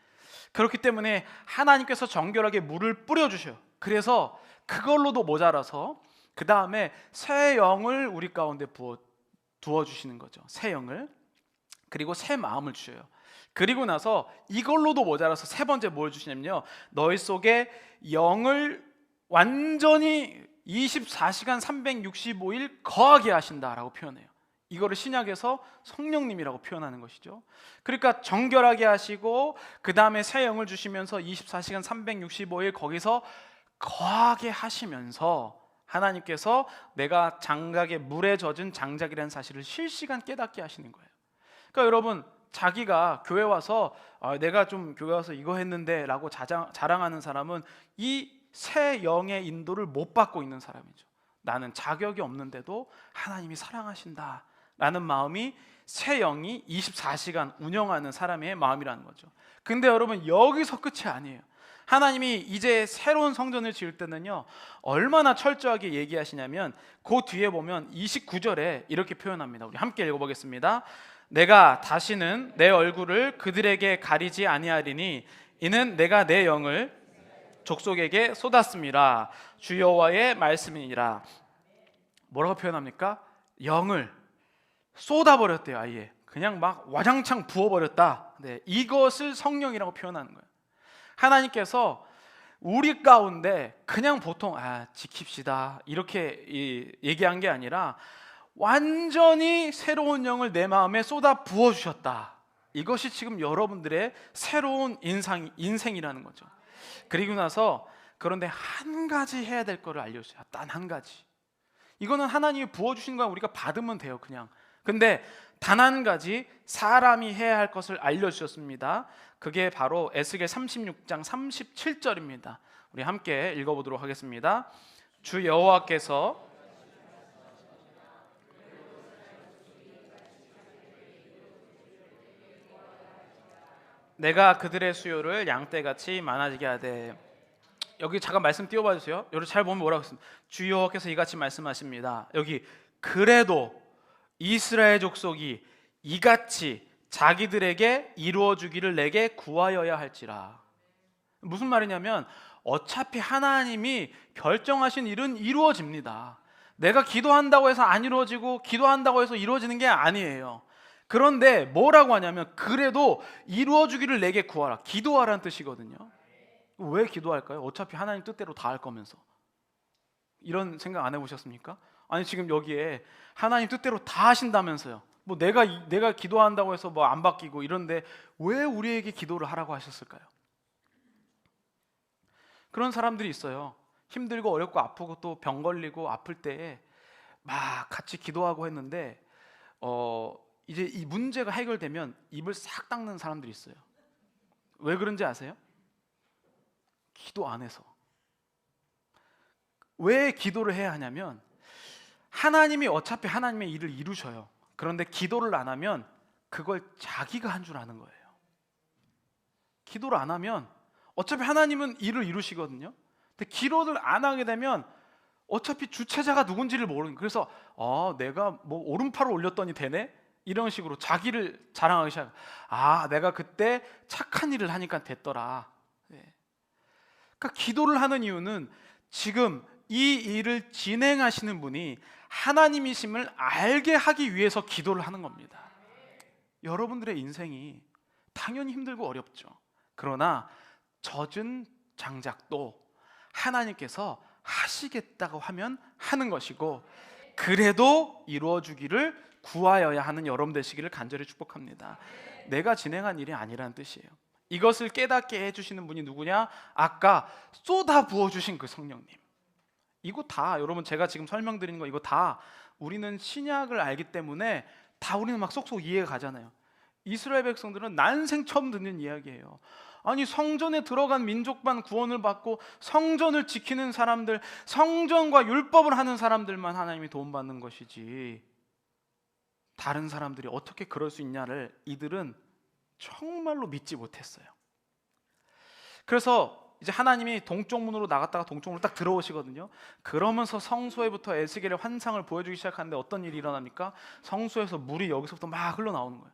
그렇기 때문에 하나님께서 정결하게 물을 뿌려주셔요. 그래서 그걸로도 모자라서 그 다음에 새 영을 우리 가운데 두어주시는 거죠. 새 영을. 그리고 새 마음을 주셔요. 그리고 나서 이걸로도 모자라서 세 번째 뭘 주시냐면요, 너희 속에 영을 완전히 24시간 365일 거하게 하신다라고 표현해요. 이거를 신약에서 성령님이라고 표현하는 것이죠. 그러니까 정결하게 하시고 그 다음에 새 영을 주시면서 24시간 365일 거기서 거하게 하시면서 하나님께서 내가 장작에 물에 젖은 장작이라는 사실을 실시간 깨닫게 하시는 거예요. 그러니까 여러분, 자기가 교회 와서 내가 좀 교회 와서 이거 했는데 라고 자랑하는 사람은 이 새 영의 인도를 못 받고 있는 사람이죠. 나는 자격이 없는데도 하나님이 사랑하신다 라는 마음이 새 영이 24시간 운영하는 사람의 마음이라는 거죠. 근데 여러분, 여기서 끝이 아니에요. 하나님이 이제 새로운 성전을 지을 때는요, 얼마나 철저하게 얘기하시냐면 그 뒤에 보면 29절에 이렇게 표현합니다. 우리 함께 읽어보겠습니다. 내가 다시는 내 얼굴을 그들에게 가리지 아니하리니 이는 내가 내 영을 족속에게 쏟았습니다. 주 여호와의 말씀이니라. 뭐라고 표현합니까? 영을 쏟아버렸대요. 아예 그냥 막 와장창 부어버렸다. 네, 이것을 성령이라고 표현하는 거예요. 하나님께서 우리 가운데 그냥 보통 지킵시다 이렇게 얘기한 게 아니라 완전히 새로운 영을 내 마음에 쏟아 부어주셨다. 이것이 지금 여러분들의 새로운 인생이라는 거죠. 그리고 나서 그런데 한 가지 해야 될 거를 알려주세요. 단 한 가지. 이거는 하나님이 부어주신 거야. 우리가 받으면 돼요, 그냥. 근데 단 한 가지 사람이 해야 할 것을 알려주셨습니다. 그게 바로 에스겔 36장 37절입니다. 우리 함께 읽어보도록 하겠습니다. 주 여호와께서 내가 그들의 수요를 양떼같이 많아지게 하되. 여기 잠깐 말씀 띄워봐 주세요. 여러분 잘 보면 뭐라고 했습니까? 주 여호와께서 이같이 말씀하십니다. 여기 그래도 이스라엘 족속이 이같이 자기들에게 이루어 주기를 내게 구하여야 할지라. 무슨 말이냐면 어차피 하나님이 결정하신 일은 이루어집니다. 내가 기도한다고 해서 안 이루어지고 기도한다고 해서 이루어지는 게 아니에요. 그런데 뭐라고 하냐면 그래도 이루어 주기를 내게 구하라. 기도하라는 뜻이거든요. 왜 기도할까요? 어차피 하나님 뜻대로 다 할 거면서. 이런 생각 안 해보셨습니까? 아니 지금 여기에 하나님 뜻대로 다 하신다면서요. 뭐 내가 기도한다고 해서 뭐 안 바뀌고 이런데 왜 우리에게 기도를 하라고 하셨을까요? 그런 사람들이 있어요. 힘들고 어렵고 아프고 또 병 걸리고 아플 때에 막 같이 기도하고 했는데 이제 이 문제가 해결되면 입을 싹 닦는 사람들이 있어요. 왜 그런지 아세요? 기도 안 해서. 왜 기도를 해야 하냐면 하나님이 어차피 하나님의 일을 이루셔요. 그런데 기도를 안 하면 그걸 자기가 한 줄 아는 거예요. 기도를 안 하면 어차피 하나님은 일을 이루시거든요. 근데 기도를 안 하게 되면 어차피 주체자가 누군지를 모르는 거예요. 그래서 내가 뭐 오른팔을 올렸더니 되네? 이런 식으로 자기를 자랑하기 시작해요. 내가 그때 착한 일을 하니까 됐더라. 네. 그러니까 기도를 하는 이유는 지금 이 일을 진행하시는 분이 하나님이심을 알게 하기 위해서 기도를 하는 겁니다. 여러분들의 인생이 당연히 힘들고 어렵죠. 그러나 젖은 장작도 하나님께서 하시겠다고 하면 하는 것이고 그래도 이루어주기를 구하여야 하는 여러분 되시기를 간절히 축복합니다. 내가 진행한 일이 아니라는 뜻이에요. 이것을 깨닫게 해주시는 분이 누구냐? 아까 쏟아 부어주신 그 성령님. 이거 다 여러분 제가 지금 설명드리는 거 이거 다 우리는 신약을 알기 때문에 다 우리는 막 쏙쏙 이해가 가잖아요. 이스라엘 백성들은 난생 처음 듣는 이야기예요. 아니 성전에 들어간 민족만 구원을 받고 성전을 지키는 사람들, 성전과 율법을 하는 사람들만 하나님이 도움받는 것이지 다른 사람들이 어떻게 그럴 수 있냐를 이들은 정말로 믿지 못했어요. 그래서 이제 하나님이 동쪽 문으로 나갔다가 동쪽 문으로 딱 들어오시거든요. 그러면서 성소에부터 에스겔의 환상을 보여주기 시작하는데 어떤 일이 일어납니까? 성소에서 물이 여기서부터 막 흘러나오는 거예요.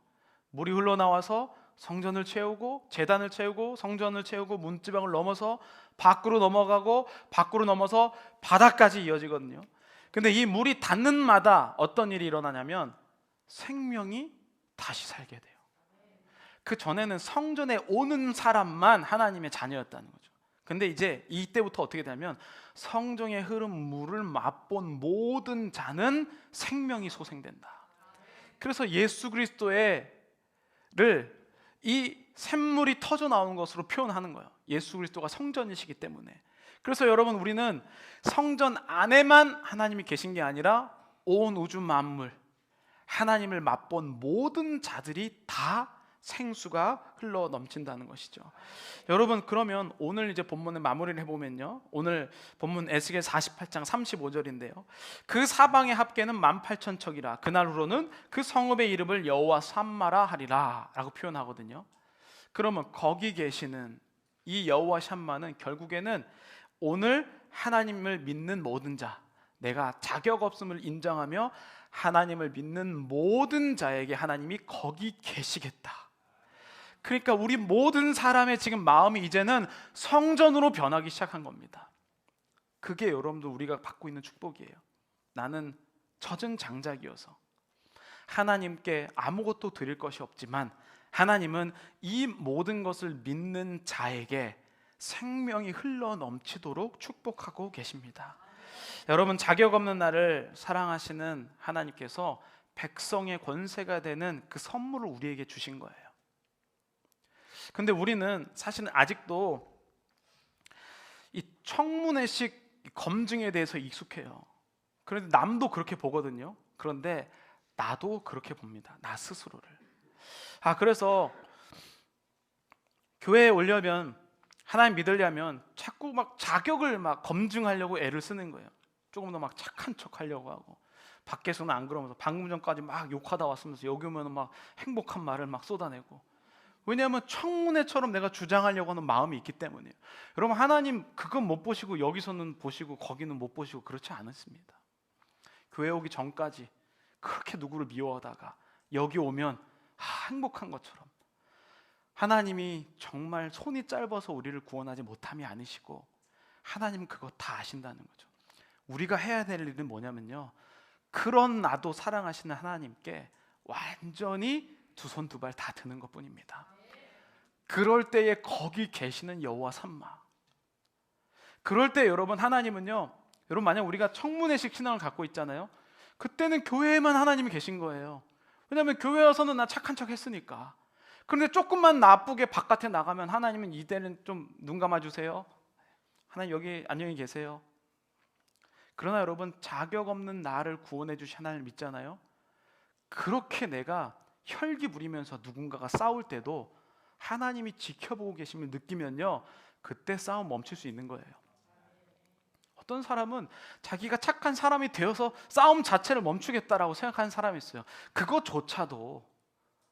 물이 흘러나와서 성전을 채우고 제단을 채우고 성전을 채우고 문지방을 넘어서 밖으로 넘어가고 밖으로 넘어서 바다까지 이어지거든요. 근데 이 물이 닿는 마다 어떤 일이 일어나냐면 생명이 다시 살게 돼요. 그 전에는 성전에 오는 사람만 하나님의 자녀였다는 거죠. 근데 이제 이때부터 어떻게 되냐면 성전에 흐른 물을 맛본 모든 자는 생명이 소생된다. 그래서 예수 그리스도를 이 샘물이 터져 나오는 것으로 표현하는 거예요. 예수 그리스도가 성전이시기 때문에. 그래서 여러분 우리는 성전 안에만 하나님이 계신 게 아니라 온 우주 만물 하나님을 맛본 모든 자들이 다 생수가 흘러 넘친다는 것이죠. 여러분, 그러면 오늘 이제 본문을 마무리를 해보면요, 오늘 본문 에스겔 48장 35절인데요 그 사방의 합계는 18,000척이라 그날로는 그 성읍의 이름을 여호와 샴마라 하리라 라고 표현하거든요. 그러면 거기 계시는 이 여호와 샴마는 결국에는 오늘 하나님을 믿는 모든 자, 내가 자격 없음을 인정하며 하나님을 믿는 모든 자에게 하나님이 거기 계시겠다. 그러니까 우리 모든 사람의 지금 마음이 이제는 성전으로 변하기 시작한 겁니다. 그게 여러분들 우리가 받고 있는 축복이에요. 나는 젖은 장작이어서 하나님께 아무것도 드릴 것이 없지만 하나님은 이 모든 것을 믿는 자에게 생명이 흘러 넘치도록 축복하고 계십니다. 여러분, 자격 없는 나를 사랑하시는 하나님께서 백성의 권세가 되는 그 선물을 우리에게 주신 거예요. 근데 우리는 사실은 아직도 이 청문회식 검증에 대해서 익숙해요. 그런데 남도 그렇게 보거든요. 그런데 나도 그렇게 봅니다. 나 스스로를. 그래서 교회에 오려면, 하나님 믿으려면 자꾸 막 자격을 막 검증하려고 애를 쓰는 거예요. 조금 더 막 착한 척 하려고 하고, 밖에서는 안 그러면서 방금 전까지 막 욕하다 왔으면서 여기 오면 막 행복한 말을 막 쏟아내고. 왜냐하면 청문회처럼 내가 주장하려고 하는 마음이 있기 때문이에요. 여러분, 하나님 그건 못 보시고 여기서는 보시고 거기는 못 보시고 그렇지 않습니다. 교회 오기 전까지 그렇게 누구를 미워하다가 여기 오면 행복한 것처럼, 하나님이 정말 손이 짧아서 우리를 구원하지 못함이 아니시고 하나님은 그거 다 아신다는 거죠. 우리가 해야 될 일은 뭐냐면요, 그런 나도 사랑하시는 하나님께 완전히 두 손 두 발 다 드는 것뿐입니다. 그럴 때에 거기 계시는 여호와 샴마, 그럴 때 여러분, 하나님은요, 여러분 만약 우리가 청문회식 신앙을 갖고 있잖아요, 그때는 교회에만 하나님이 계신 거예요. 왜냐하면 교회 와서는 나 착한 척 했으니까. 그런데 조금만 나쁘게 바깥에 나가면 하나님은 이때는 좀 눈 감아주세요, 하나님 여기 안녕히 계세요. 그러나 여러분, 자격 없는 나를 구원해 주신 하나님을 믿잖아요. 그렇게 내가 혈기 부리면서 누군가가 싸울 때도 하나님이 지켜보고 계심을 느끼면요, 그때 싸움 멈출 수 있는 거예요. 어떤 사람은 자기가 착한 사람이 되어서 싸움 자체를 멈추겠다라고 생각하는 사람이 있어요. 그것조차도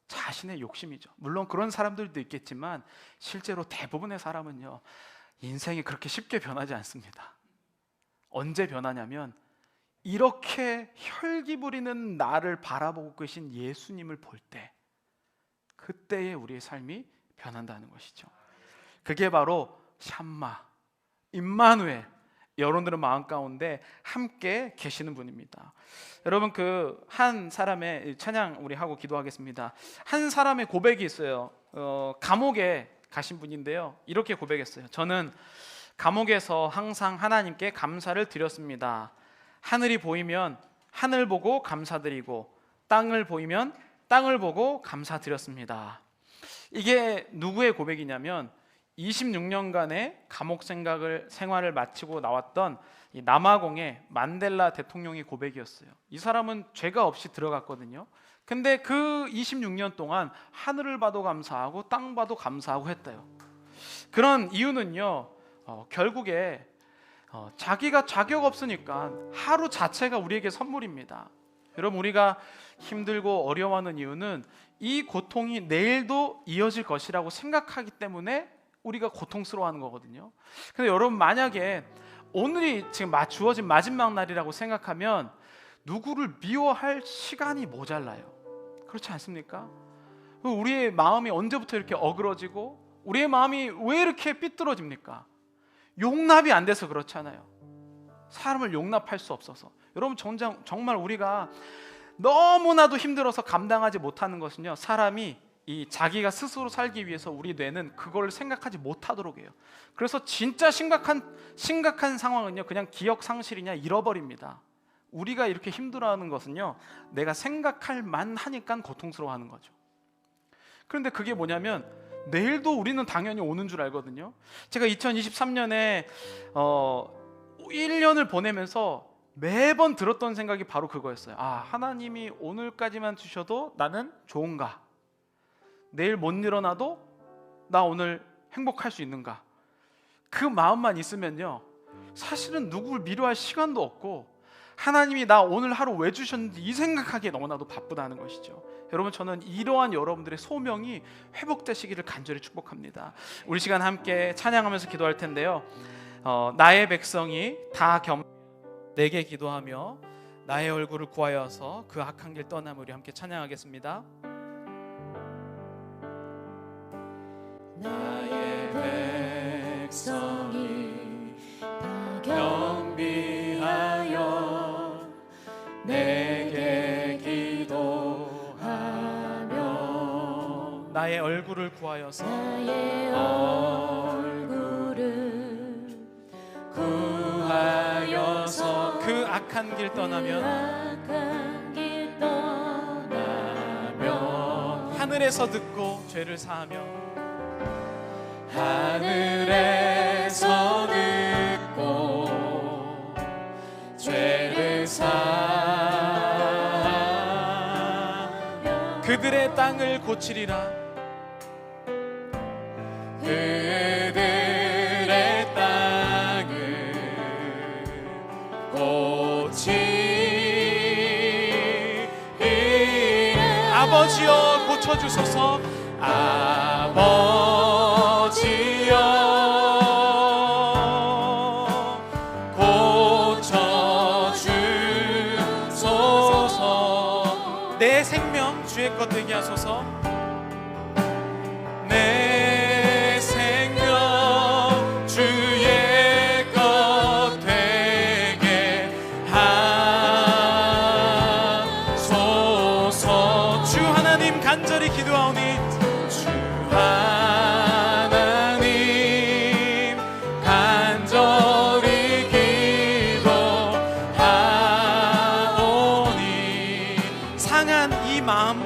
자신의 욕심이죠. 물론 그런 사람들도 있겠지만 실제로 대부분의 사람은요, 인생이 그렇게 쉽게 변하지 않습니다. 언제 변하냐면 이렇게 혈기 부리는 나를 바라보고 계신 예수님을 볼 때, 그때에 우리의 삶이 변한다는 것이죠. 그게 바로 샴마, 임마누엘, 여러분들의 마음 가운데 함께 계시는 분입니다. 여러분, 그 한 사람의 찬양 우리 하고 기도하겠습니다. 한 사람의 고백이 있어요. 감옥에 가신 분인데요, 이렇게 고백했어요. 저는 감옥에서 항상 하나님께 감사를 드렸습니다. 하늘이 보이면 하늘 보고 감사드리고, 땅을 보이면 땅을 보고 감사드렸습니다. 이게 누구의 고백이냐면 26년간의 감옥 생활을 마치고 나왔던 이 남아공의 만델라 대통령의 고백이었어요. 이 사람은 죄가 없이 들어갔거든요. 근데 그 26년 동안 하늘을 봐도 감사하고 땅 봐도 감사하고 했대요. 그런 이유는요, 결국에 자기가 자격 없으니까 하루 자체가 우리에게 선물입니다. 여러분, 우리가 힘들고 어려워하는 이유는 이 고통이 내일도 이어질 것이라고 생각하기 때문에 우리가 고통스러워하는 거거든요. 근데 여러분, 만약에 오늘이 지금 주어진 마지막 날이라고 생각하면 누구를 미워할 시간이 모자라요. 그렇지 않습니까? 우리의 마음이 언제부터 이렇게 어그러지고 우리의 마음이 왜 이렇게 삐뚤어집니까? 용납이 안 돼서 그렇잖아요. 사람을 용납할 수 없어서. 여러분, 정말 우리가 너무나도 힘들어서 감당하지 못하는 것은요, 사람이 이 자기가 스스로 살기 위해서 우리 뇌는 그걸 생각하지 못하도록 해요. 그래서 진짜 심각한 상황은요, 그냥 기억 상실이냐 잃어버립니다. 우리가 이렇게 힘들어하는 것은요, 내가 생각할 만하니까 고통스러워하는 거죠. 그런데 그게 뭐냐면 내일도 우리는 당연히 오는 줄 알거든요. 제가 2023년에 1년을 보내면서 매번 들었던 생각이 바로 그거였어요. 아, 하나님이 오늘까지만 주셔도 나는 좋은가? 내일 못 일어나도 나 오늘 행복할 수 있는가? 그 마음만 있으면요, 사실은 누구를 미워할 시간도 없고 하나님이 나 오늘 하루 왜 주셨는지 이 생각하기에 너무나도 바쁘다는 것이죠. 여러분, 저는 이러한 여러분들의 소명이 회복되시기를 간절히 축복합니다. 우리 시간 함께 찬양하면서 기도할 텐데요, 나의 백성이 다 내게 기도하며 나의 얼굴을 구하여서 그 악한 길 떠나며 우리 함께 찬양하겠습니다. 나의 백성이 다 경비하여 내게 기도하며 나의 얼굴을 구하여서 나의 얼굴을 구하여서 그 악한 길 떠나면 악한 길 떠나면 하늘에서 듣고 죄를 사하며 하늘에서 듣고 죄를 사하며 그들의 땅을 고치리라. 그들의 땅을 고치리라. 아버지여 고쳐주소서. 아버지여 고쳐주소서. 내 생명 주의 것 되게 하소서. 내 생명 주의 것 되게 하소서. 주 하나님 간절히 기도하오니 주 하나님 간절히 기도하오니 상한 이 마음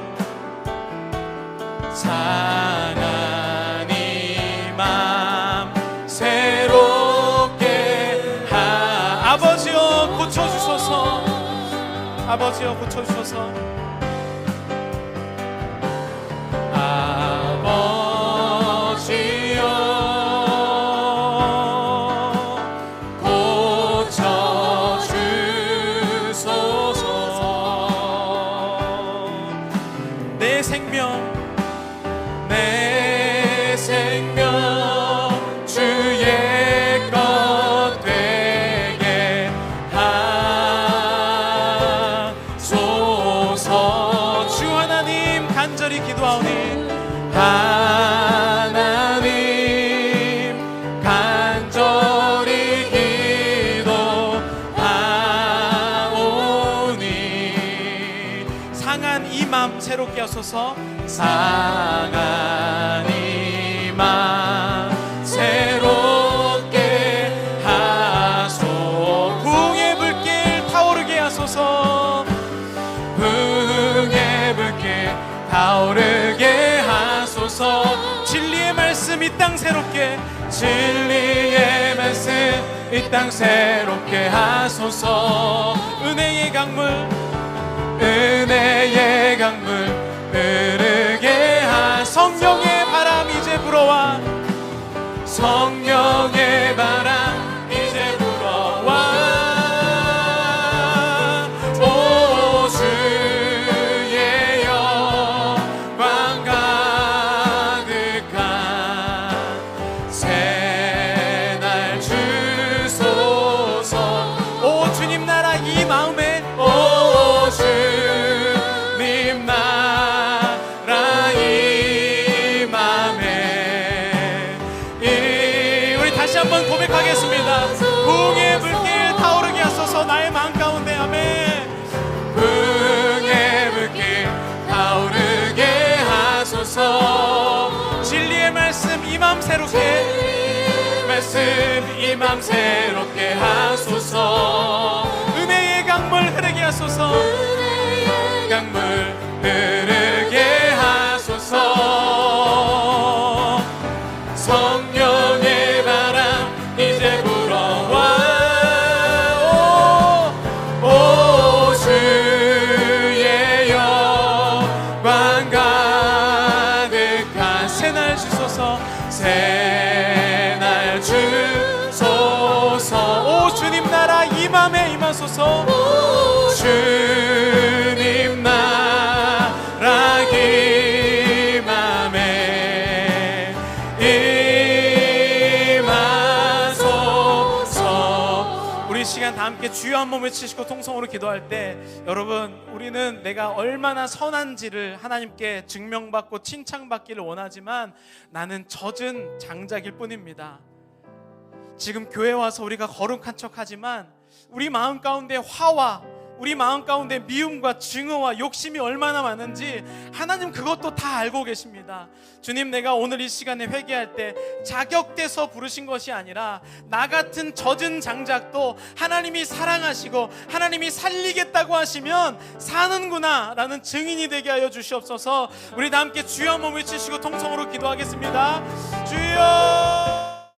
상한 이 맘 새롭게 아버지여 고쳐주소서. 아버지여 고쳐주소서. 아버지여 고쳐주소서. 내 생명 주의 것 되게 하소서. 주 하나님 간절히 기도하오니 하나님 간절히 기도하오니 상한 이 마음 새롭게 하소서. 상한 이 맘 새롭게 하소서. 부흥의 불길 타오르게 하소서. 부흥의 불길 타오르게 하소서. 진리의 말씀 이 땅 새롭게 진리의 말씀 이 땅 새롭게 하소서. 은혜의 강물 은혜의 강물 흐르게 하소서. 성령의 바람 이제 불어와 성령의 바람 이제 불어와 오 주의 영광 가득한 새날 주소서. 오 주님 나라 이 마음에 오 주님 나라 이 맘에 우리 다시 한번 고백하겠습니다. 부흥의 불길 타오르게 하소서. 나의 마음 가운데. 아멘. 부흥의 불길 타오르게 하소서. 진리의 말씀 이 마음 새롭게 말씀 이 맘 새롭게 하소서. 은혜의 강물 흐르게 하소서. 은혜의 강물 흐르게 하소서. 성령의 바람 이제 불어와 마음에 임하소서. 주님 나라 기맘에 임하소서. 우리 시간 다 함께 주여 한번 외치시고 통성으로 기도할 때, 여러분, 우리는 내가 얼마나 선한지를 하나님께 증명받고 칭찬받기를 원하지만 나는 젖은 장작일 뿐입니다. 지금 교회 와서 우리가 거룩한 척하지만 우리 마음 가운데 화와 우리 마음 가운데 미움과 증오와 욕심이 얼마나 많은지 하나님 그것도 다 알고 계십니다. 주님, 내가 오늘 이 시간에 회개할 때 자격돼서 부르신 것이 아니라 나 같은 젖은 장작도 하나님이 사랑하시고 하나님이 살리겠다고 하시면 사는구나 라는 증인이 되게 하여 주시옵소서. 우리 다 함께 주여 한번 외치시고 통성으로 기도하겠습니다. 주여.